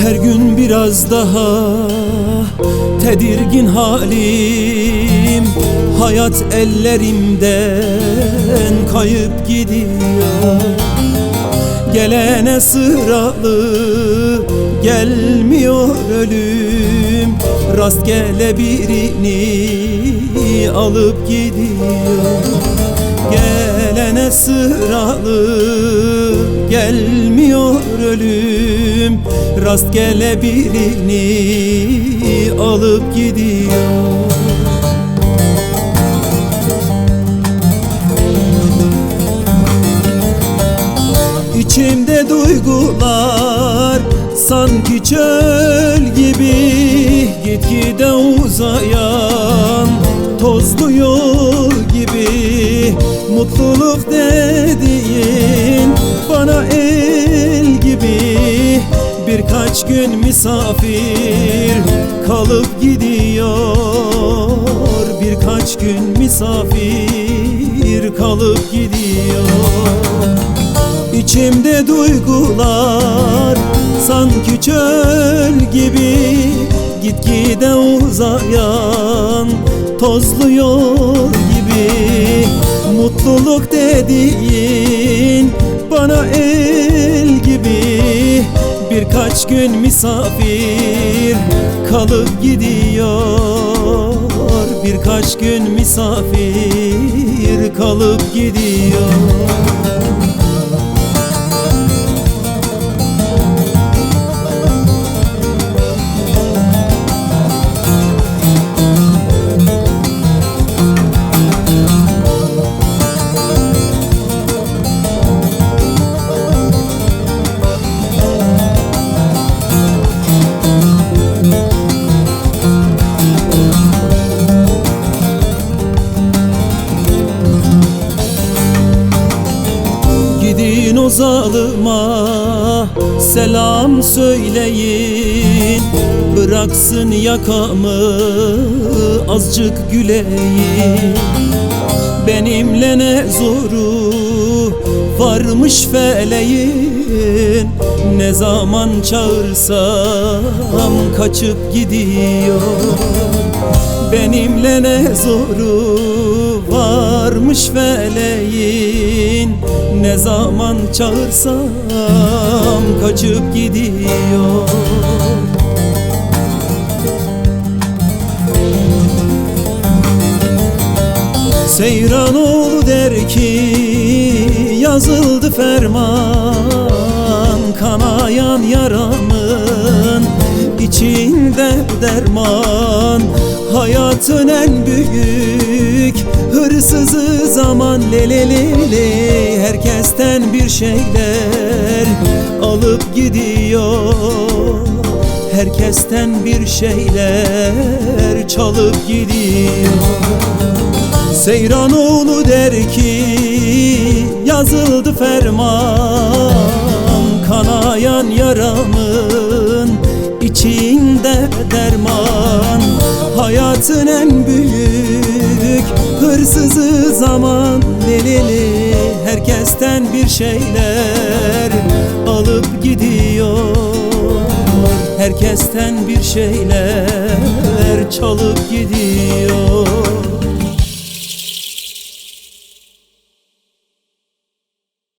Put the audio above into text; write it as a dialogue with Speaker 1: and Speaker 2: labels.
Speaker 1: Her gün biraz daha tedirgin halim, hayat ellerimden kayıp gidiyor. Gelene sıralı gelmiyor ölüm, rastgele birini alıp gidiyor. Gelene sıralı gelmiyor ölüm, rastgele birini alıp gidiyor. İçimde duygular sanki çöl gibi, gitgide uzayan tozlu yol gibi. Mutluluk dediğin bana el gibi, birkaç gün misafir kalıp gidiyor. Birkaç gün misafir kalıp gidiyor. İçimde duygular sanki çöl gibi, gitgide uzayan tozlu yol gibi. Mutluluk dediğin bana el gibi, birkaç gün misafir kalıp gidiyor. Birkaç gün misafir kalıp gidiyor. Gidin o zalıma selam söyleyin, bıraksın yakamı azıcık güleyim. Benimle ne zoru varmış feleğin, ne zaman çağırsam kaçıp gidiyor. Benimle ne zoru varmış feleğin, ne zaman çağırsam kaçıp gidiyor. Seyranoğlu der ki yazıldı ferman, kanayan yaramın içinde derman. Hayatın en büyük hırsızı zaman, lelelele. Herkesten bir şeyler alıp gidiyor, herkesten bir şeyler çalıp gidiyor. Seyranoğlu der ki yazıldı ferman, kanayan yaramın içinde derman. Hayatın en büyük hırsızı zaman, lelele. Herkesten bir şeyler alıp gidiyor, herkesten bir şeyler çalıp gidiyor.